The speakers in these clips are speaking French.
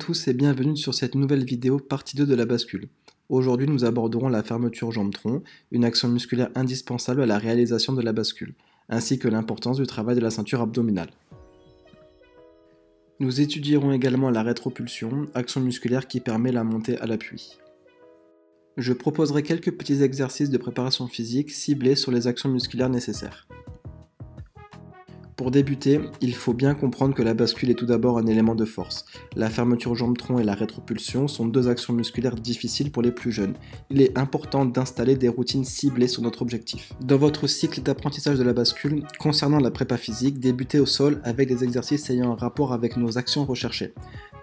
tous et bienvenue sur cette nouvelle vidéo partie 2 de la bascule. Aujourd'hui nous aborderons la fermeture jambe-tronc, une action musculaire indispensable à la réalisation de la bascule, ainsi que l'importance du travail de la ceinture abdominale. Nous étudierons également la rétropulsion, action musculaire qui permet la montée à l'appui. Je proposerai quelques petits exercices de préparation physique ciblés sur les actions musculaires nécessaires. Pour débuter, il faut bien comprendre que la bascule est tout d'abord un élément de force. La fermeture jambe-tronc et la rétropulsion sont deux actions musculaires difficiles pour les plus jeunes. Il est important d'installer des routines ciblées sur notre objectif. Dans votre cycle d'apprentissage de la bascule, concernant la prépa physique, débutez au sol avec des exercices ayant un rapport avec nos actions recherchées.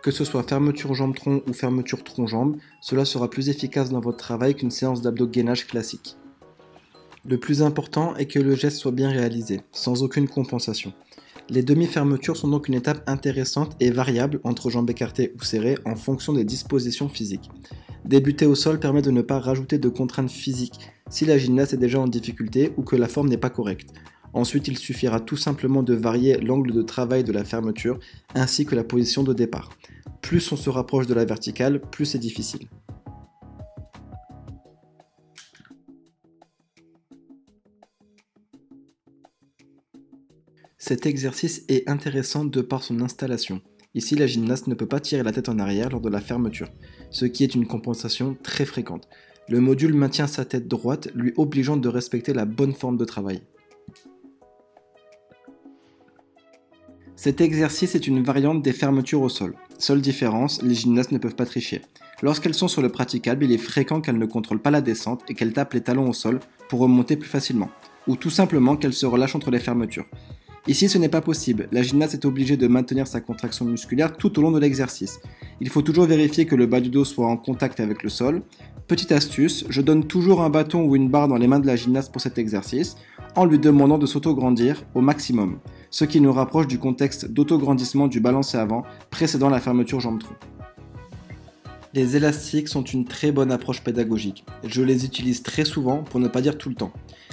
Que ce soit fermeture jambe-tronc ou fermeture tronc-jambe, cela sera plus efficace dans votre travail qu'une séance d'abdos-gainage classique. Le plus important est que le geste soit bien réalisé, sans aucune compensation. Les demi-fermetures sont donc une étape intéressante et variable entre jambes écartées ou serrées en fonction des dispositions physiques. Débuter au sol permet de ne pas rajouter de contraintes physiques si la gymnaste est déjà en difficulté ou que la forme n'est pas correcte. Ensuite, il suffira tout simplement de varier l'angle de travail de la fermeture ainsi que la position de départ. Plus on se rapproche de la verticale, plus c'est difficile. Cet exercice est intéressant de par son installation. Ici, la gymnaste ne peut pas tirer la tête en arrière lors de la fermeture, ce qui est une compensation très fréquente. Le module maintient sa tête droite, lui obligeant de respecter la bonne forme de travail. Cet exercice est une variante des fermetures au sol. Seule différence, les gymnastes ne peuvent pas tricher. Lorsqu'elles sont sur le praticable, il est fréquent qu'elles ne contrôlent pas la descente et qu'elles tapent les talons au sol pour remonter plus facilement, ou tout simplement qu'elles se relâchent entre les fermetures. Ici, ce n'est pas possible. La gymnaste est obligée de maintenir sa contraction musculaire tout au long de l'exercice. Il faut toujours vérifier que le bas du dos soit en contact avec le sol. Petite astuce, je donne toujours un bâton ou une barre dans les mains de la gymnaste pour cet exercice, en lui demandant de s'auto-grandir au maximum, ce qui nous rapproche du contexte d'auto-grandissement du balancé avant précédant la fermeture jambe-tronc. Les élastiques sont une très bonne approche pédagogique. Je les utilise très souvent, pour ne pas dire tout le temps.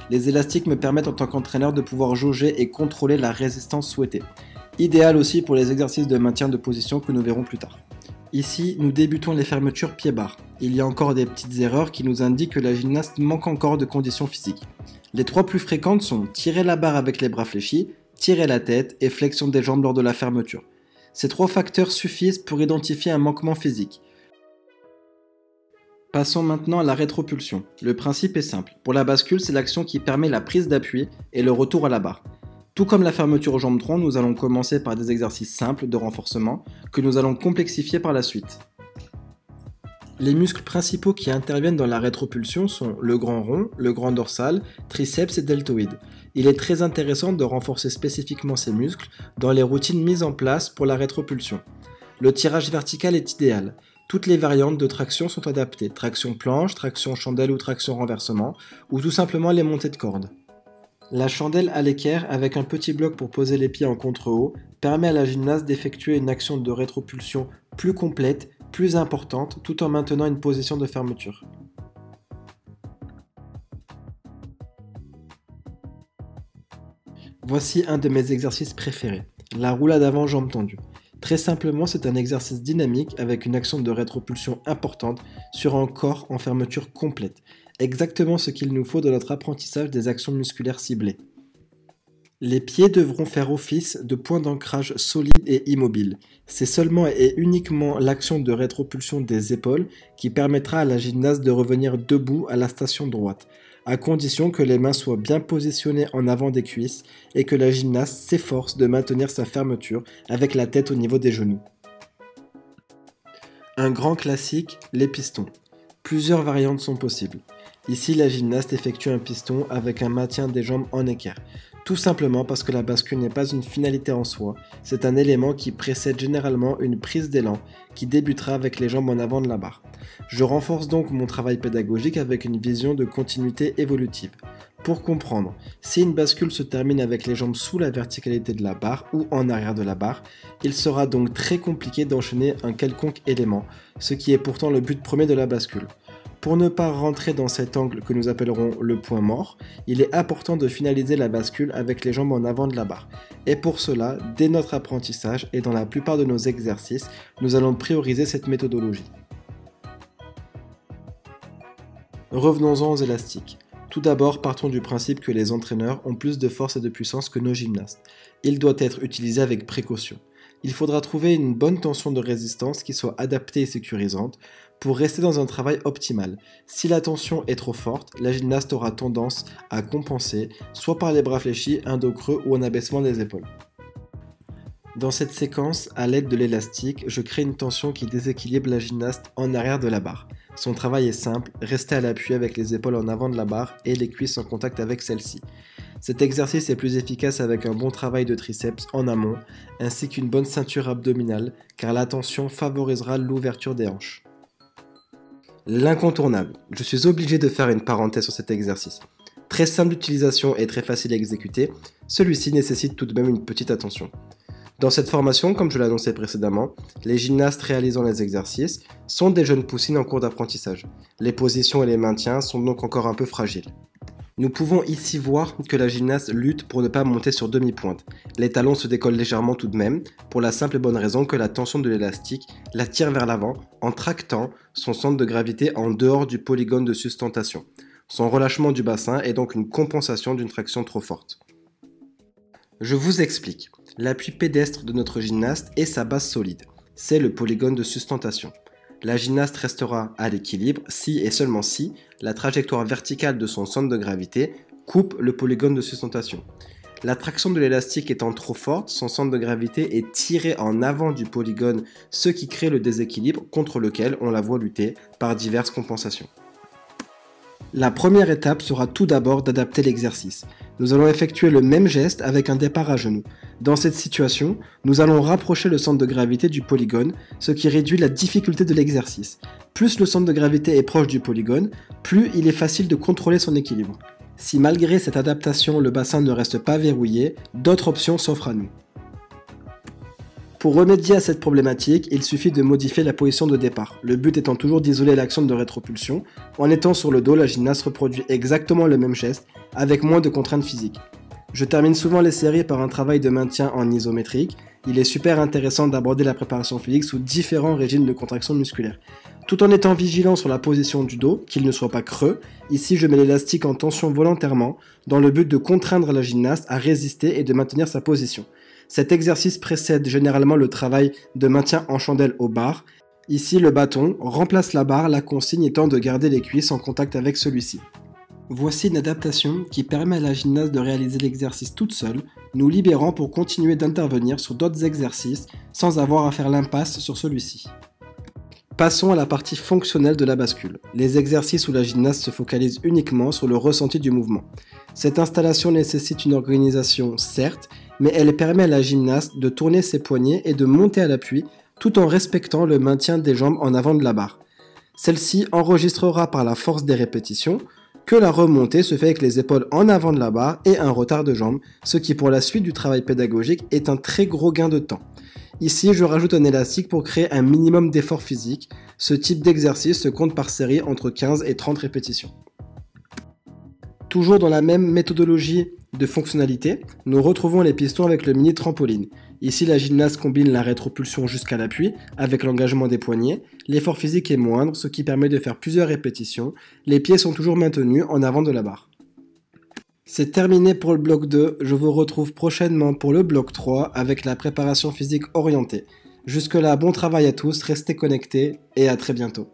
Les élastiques me permettent en tant qu'entraîneur de pouvoir jauger et contrôler la résistance souhaitée. Idéal aussi pour les exercices de maintien de position que nous verrons plus tard. Ici, nous débutons les fermetures pied-barre. Il y a encore des petites erreurs qui nous indiquent que la gymnaste manque encore de conditions physiques. Les trois plus fréquentes sont tirer la barre avec les bras fléchis, tirer la tête et flexion des jambes lors de la fermeture. Ces trois facteurs suffisent pour identifier un manquement physique. Passons maintenant à la rétropulsion. Le principe est simple. Pour la bascule, c'est l'action qui permet la prise d'appui et le retour à la barre. Tout comme la fermeture au jambe-tronc, nous allons commencer par des exercices simples de renforcement que nous allons complexifier par la suite. Les muscles principaux qui interviennent dans la rétropulsion sont le grand rond, le grand dorsal, triceps et deltoïde. Il est très intéressant de renforcer spécifiquement ces muscles dans les routines mises en place pour la rétropulsion. Le tirage vertical est idéal. Toutes les variantes de traction sont adaptées, traction planche, traction chandelle ou traction renversement, ou tout simplement les montées de corde. La chandelle à l'équerre avec un petit bloc pour poser les pieds en contre-haut permet à la gymnaste d'effectuer une action de rétropulsion plus complète, plus importante, tout en maintenant une position de fermeture. Voici un de mes exercices préférés, la roulade avant jambes tendues. Très simplement, c'est un exercice dynamique avec une action de rétropulsion importante sur un corps en fermeture complète. Exactement ce qu'il nous faut dans notre apprentissage des actions musculaires ciblées. Les pieds devront faire office de point d'ancrage solide et immobile. C'est seulement et uniquement l'action de rétropulsion des épaules qui permettra à la gymnaste de revenir debout à la station droite, à condition que les mains soient bien positionnées en avant des cuisses et que la gymnaste s'efforce de maintenir sa fermeture avec la tête au niveau des genoux. Un grand classique, les pistons. Plusieurs variantes sont possibles. Ici, la gymnaste effectue un piston avec un maintien des jambes en équerre. Tout simplement parce que la bascule n'est pas une finalité en soi, c'est un élément qui précède généralement une prise d'élan qui débutera avec les jambes en avant de la barre. Je renforce donc mon travail pédagogique avec une vision de continuité évolutive. Pour comprendre, si une bascule se termine avec les jambes sous la verticalité de la barre ou en arrière de la barre, il sera donc très compliqué d'enchaîner un quelconque élément, ce qui est pourtant le but premier de la bascule. Pour ne pas rentrer dans cet angle que nous appellerons le point mort, il est important de finaliser la bascule avec les jambes en avant de la barre. Et pour cela, dès notre apprentissage et dans la plupart de nos exercices, nous allons prioriser cette méthodologie. Revenons-en aux élastiques. Tout d'abord, partons du principe que les entraîneurs ont plus de force et de puissance que nos gymnastes. Il doit être utilisé avec précaution. Il faudra trouver une bonne tension de résistance qui soit adaptée et sécurisante pour rester dans un travail optimal. Si la tension est trop forte, la gymnaste aura tendance à compenser, soit par les bras fléchis, un dos creux ou un abaissement des épaules. Dans cette séquence, à l'aide de l'élastique, je crée une tension qui déséquilibre la gymnaste en arrière de la barre. Son travail est simple, rester à l'appui avec les épaules en avant de la barre et les cuisses en contact avec celle-ci. Cet exercice est plus efficace avec un bon travail de triceps en amont, ainsi qu'une bonne ceinture abdominale, car la tension favorisera l'ouverture des hanches. L'incontournable. Je suis obligé de faire une parenthèse sur cet exercice. Très simple d'utilisation et très facile à exécuter, celui-ci nécessite tout de même une petite attention. Dans cette formation, comme je l'annonçais précédemment, les gymnastes réalisant les exercices sont des jeunes poussines en cours d'apprentissage. Les positions et les maintiens sont donc encore un peu fragiles. Nous pouvons ici voir que la gymnaste lutte pour ne pas monter sur demi-pointe. Les talons se décollent légèrement tout de même, pour la simple et bonne raison que la tension de l'élastique la tire vers l'avant en tractant son centre de gravité en dehors du polygone de sustentation. Son relâchement du bassin est donc une compensation d'une traction trop forte. Je vous explique. L'appui pédestre de notre gymnaste est sa base solide. C'est le polygone de sustentation. La gymnaste restera à l'équilibre si et seulement si la trajectoire verticale de son centre de gravité coupe le polygone de sustentation. La traction de l'élastique étant trop forte, son centre de gravité est tiré en avant du polygone, ce qui crée le déséquilibre contre lequel on la voit lutter par diverses compensations. La première étape sera tout d'abord d'adapter l'exercice. Nous allons effectuer le même geste avec un départ à genoux. Dans cette situation, nous allons rapprocher le centre de gravité du polygone, ce qui réduit la difficulté de l'exercice. Plus le centre de gravité est proche du polygone, plus il est facile de contrôler son équilibre. Si malgré cette adaptation le bassin ne reste pas verrouillé, d'autres options s'offrent à nous. Pour remédier à cette problématique, il suffit de modifier la position de départ, le but étant toujours d'isoler l'action de rétropulsion. En étant sur le dos, la gymnaste reproduit exactement le même geste, avec moins de contraintes physiques. Je termine souvent les séries par un travail de maintien en isométrique. Il est super intéressant d'aborder la préparation physique sous différents régimes de contraction musculaire. Tout en étant vigilant sur la position du dos, qu'il ne soit pas creux, ici je mets l'élastique en tension volontairement, dans le but de contraindre la gymnaste à résister et de maintenir sa position. Cet exercice précède généralement le travail de maintien en chandelle au bar. Ici, le bâton remplace la barre, la consigne étant de garder les cuisses en contact avec celui-ci. Voici une adaptation qui permet à la gymnaste de réaliser l'exercice toute seule, nous libérant pour continuer d'intervenir sur d'autres exercices sans avoir à faire l'impasse sur celui-ci. Passons à la partie fonctionnelle de la bascule, les exercices où la gymnaste se focalise uniquement sur le ressenti du mouvement. Cette installation nécessite une organisation, certes, mais elle permet à la gymnaste de tourner ses poignets et de monter à l'appui tout en respectant le maintien des jambes en avant de la barre. Celle-ci enregistrera par la force des répétitions que la remontée se fait avec les épaules en avant de la barre et un retard de jambes, ce qui pour la suite du travail pédagogique est un très gros gain de temps. Ici, je rajoute un élastique pour créer un minimum d'effort physique. Ce type d'exercice se compte par série entre 15 et 30 répétitions. Toujours dans la même méthodologie de fonctionnalité, nous retrouvons les pistons avec le mini trampoline. Ici, la gymnaste combine la rétropulsion jusqu'à l'appui avec l'engagement des poignets. L'effort physique est moindre, ce qui permet de faire plusieurs répétitions. Les pieds sont toujours maintenus en avant de la barre. C'est terminé pour le bloc 2, je vous retrouve prochainement pour le bloc 3 avec la préparation physique orientée. Jusque là, bon travail à tous, restez connectés et à très bientôt.